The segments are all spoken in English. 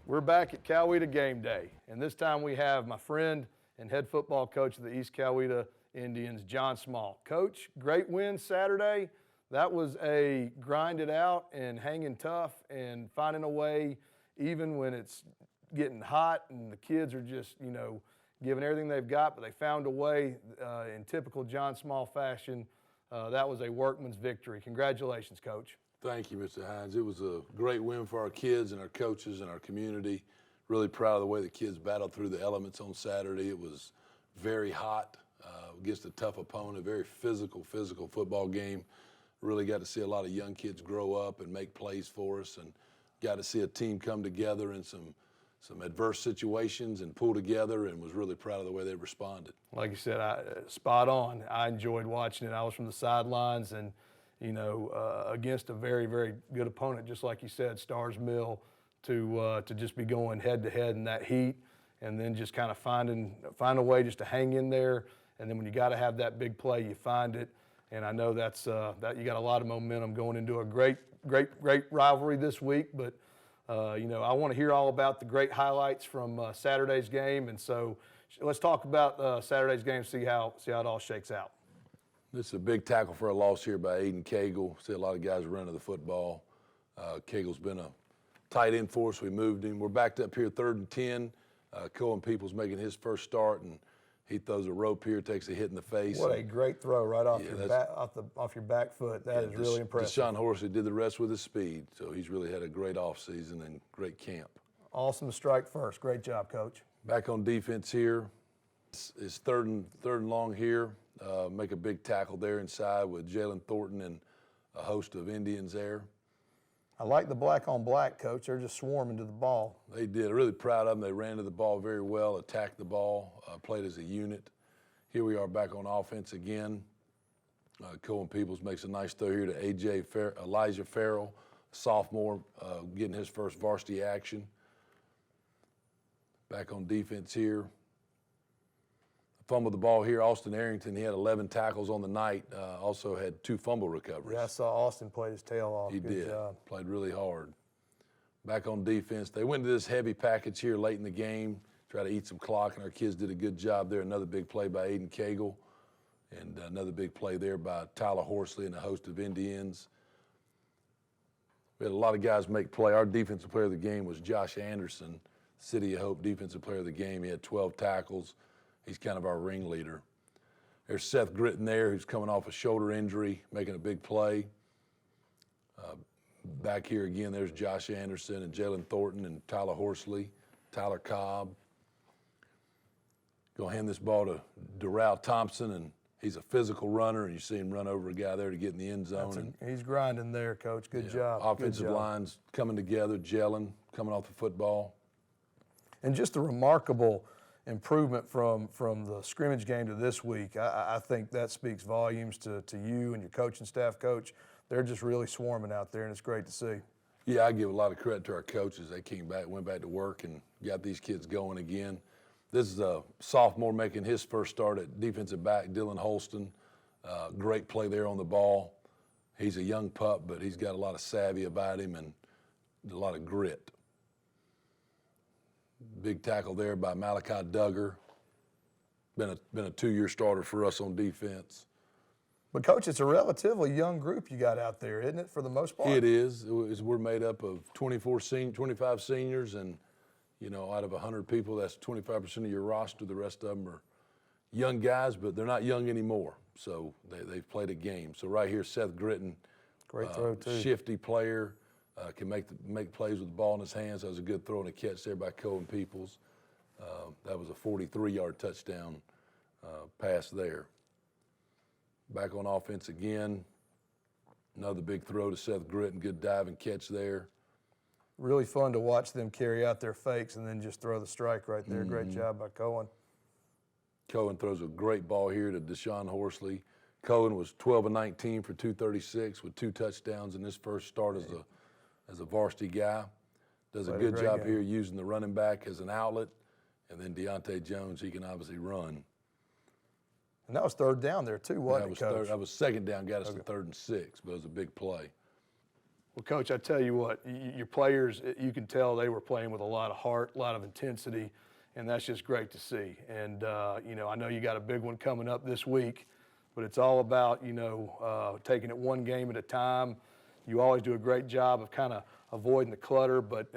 We're back at Coweta Game Day, and this time we have my friend and head football coach of the East Coweta Indians, John Small. Coach, great win Saturday. That was a grind it out and hanging tough and finding a way even when it's getting hot and the kids are just, giving everything they've got, but they found a way in typical John Small fashion. That was a workman's victory. Congratulations, Coach. Thank you, Mr. Hines. It was a great win for our kids and our coaches and our community. Really proud of the way the kids battled through the elements on Saturday. It was very hot against a tough opponent, very physical football game. Really got to see a lot of young kids grow up and make plays for us, and got to see a team come together in some adverse situations and pull together, and was really proud of the way they responded. Like you said, spot on. I enjoyed watching it. I was from the sidelines, and against a very, very good opponent, just like you said, Stars Mill, to just be going head-to-head in that heat, and then just kind of find a way just to hang in there. And then when you got to have that big play, you find it. And I know that you got a lot of momentum going into a great rivalry this week. But I want to hear all about the great highlights from Saturday's game. And so let's talk about Saturday's game, see how it all shakes out. This is a big tackle for a loss here by Aiden Cagle. See a lot of guys running the football. Cagle's been a tight end for us. We moved him. We're backed up here 3rd and 10. Cohen Peoples making his first start, and he throws a rope here, takes a hit in the face. What a great throw right off your back foot. That is really impressive. Deshaun Horsley did the rest with his speed, so he's really had a great offseason and great camp. Awesome strike first. Great job, Coach. Back on defense here. It's third and long here. Make a big tackle there inside with Jalen Thornton and a host of Indians there. I like the black on black, Coach. They're just swarming to the ball. They did. Really proud of them. They ran to the ball very well, attacked the ball, played as a unit. Here we are back on offense again. Cohen Peoples makes a nice throw here to Elijah Farrell, sophomore, getting his first varsity action. Back on defense here. Fumbled the ball here. Austin Arrington, he had 11 tackles on the night, also had 2 fumble recoveries. Yeah, I saw Austin play his tail off. He Good did. job. Played really hard. Back on defense, they went to this heavy package here late in the game, try to eat some clock, and our kids did a good job there. Another big play by Aiden Cagle, and another big play there by Tyler Horsley and a host of Indians. We had a lot of guys make play. Our defensive player of the game was Josh Anderson, City of Hope defensive player of the game. He had 12 tackles. He's kind of our ringleader. There's Seth Gritton there, who's coming off a shoulder injury, making a big play. Back here again, there's Josh Anderson and Jalen Thornton and Tyler Horsley, Tyler Cobb. Gonna hand this ball to Darrell Thompson, and he's a physical runner, and you see him run over a guy there to get in the end zone. He's grinding there, Coach. Good job. Offensive lines coming together, gelling, coming off the football. And just a remarkable improvement from the scrimmage game to this week. I think that speaks volumes to you and your coaching staff, Coach. They're just really swarming out there, and it's great to see. Yeah, I give a lot of credit to our coaches. They came back, went back to work, and got these kids going again. This is a sophomore making his first start at defensive back, Dylan Holston. Great play there on the ball. He's a young pup, but he's got a lot of savvy about him and a lot of grit. Big tackle there by Malachi Duggar. Been a 2-year starter for us on defense. But, Coach, it's a relatively young group you got out there, isn't it, for the most part? It is. We're made up of 25 seniors, and, out of 100 people, that's 25% of your roster. The rest of them are young guys, but they're not young anymore. So they've played a game. So right here, Seth Gritton. Great throw, too. Shifty player. Can make plays with the ball in his hands. That was a good throw and a catch there by Cohen Peoples. That was a 43-yard touchdown pass there. Back on offense again. Another big throw to Seth Gritton. Good dive and catch there. Really fun to watch them carry out their fakes and then just throw the strike right there. Great job by Cohen. Cohen throws a great ball here to Deshaun Horsley. Cohen was 12 of 19 for 236 with 2 touchdowns in his first start as a varsity guy. Does a good job here using the running back as an outlet. And then Deontay Jones, he can obviously run. And that was 3rd down there too, wasn't it, Coach? That was 2nd down, got us to 3rd and 6, but it was a big play. Well, Coach, I tell you what, your players, you can tell they were playing with a lot of heart, a lot of intensity, and that's just great to see. And, I know you got a big one coming up this week, but it's all about, taking it one game at a time. You always do a great job of kind of avoiding the clutter, but,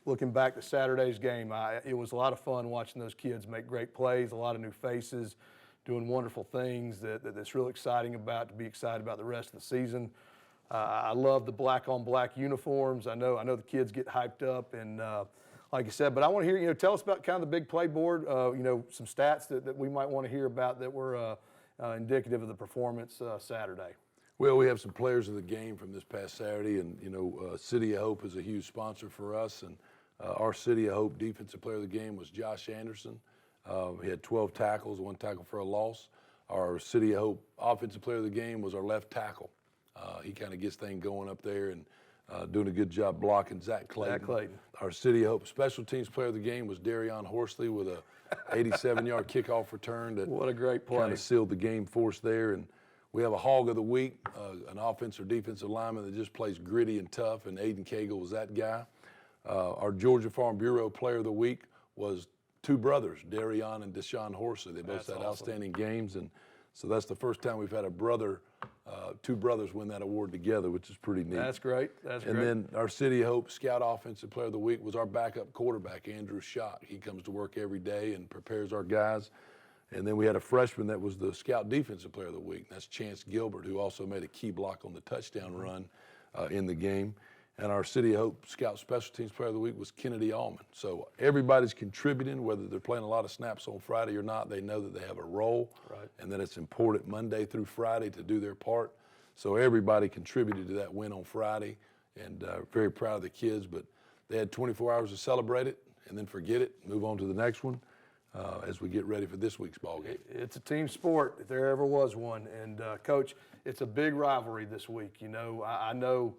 looking back to Saturday's game, it was a lot of fun watching those kids make great plays, a lot of new faces, doing wonderful things that's real exciting to be excited about the rest of the season. I love the black-on-black uniforms. I know the kids get hyped up, and like you said, but I want to hear, tell us about kind of the big play board, some stats that we might want to hear about that were indicative of the performance Saturday. Well, we have some players of the game from this past Saturday, and, City of Hope is a huge sponsor for us, and our City of Hope defensive player of the game was Josh Anderson. He had 12 tackles, 1 tackle for a loss. Our City of Hope offensive player of the game was our left tackle. He kind of gets things going up there and doing a good job blocking Zach Clayton. Our City of Hope special teams player of the game was Darion Horsley with a 87-yard kickoff return that what a great play. Kind of sealed the game for us there. And we have a hog of the week, an offensive or defensive lineman that just plays gritty and tough, and Aiden Cagle was that guy. Our Georgia Farm Bureau player of the week was 2 brothers, Darion and Deshaun Horsley. They both had outstanding games, and so that's the first time we've had a brother, 2 brothers win that award together, which is pretty neat. That's great. And then our City of Hope Scout Offensive Player of the Week was our backup quarterback, Andrew Schott. He comes to work every day and prepares our guys. And then we had a freshman that was the Scout Defensive Player of the Week. That's Chance Gilbert, who also made a key block on the touchdown run in the game. And our City of Hope Scout Special Teams Player of the Week was Kennedy Allman. So everybody's contributing, whether they're playing a lot of snaps on Friday or not. They know that they have a role, and that it's important Monday through Friday to do their part. So everybody contributed to that win on Friday, and very proud of the kids. But they had 24 hours to celebrate it and then forget it, move on to the next one as we get ready for this week's ball game. It's a team sport, if there ever was one. And, Coach, it's a big rivalry this week. I know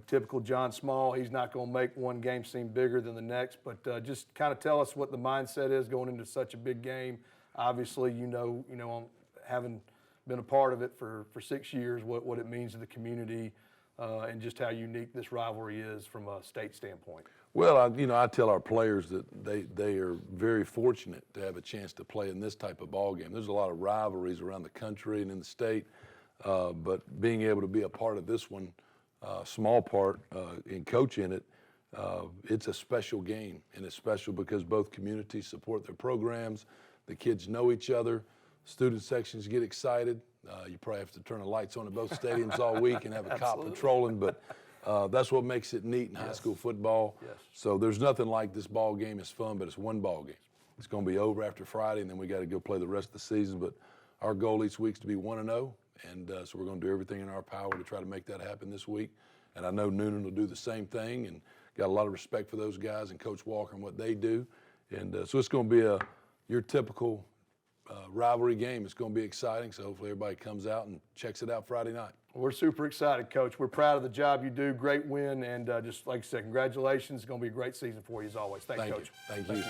typical John Small, he's not going to make one game seem bigger than the next, but just kind of tell us what the mindset is going into such a big game. Obviously, having been a part of it for 6 years, what it means to the community and just how unique this rivalry is from a state standpoint. Well, I tell our players that they are very fortunate to have a chance to play in this type of ball game. There's a lot of rivalries around the country and in the state, but being able to be a part of this one, small part in coaching it, it's a special game, and it's special because both communities support their programs. The kids know each other. Student sections get excited. You probably have to turn the lights on at both stadiums all week and have a cop patrolling, but that's what makes it neat in high school football. Yes. So there's nothing like this ball game. It's fun, but it's one ball game. It's going to be over after Friday, and then we got to go play the rest of the season. But our goal each week is to be 1-0. And so we're going to do everything in our power to try to make that happen this week. And I know Noonan will do the same thing, and got a lot of respect for those guys and Coach Walker and what they do. And so it's going to be your typical rivalry game. It's going to be exciting, so hopefully everybody comes out and checks it out Friday night. We're super excited, Coach. We're proud of the job you do. Great win, and just like I said, congratulations. It's going to be a great season for you as always. Thanks, Coach. Thank you.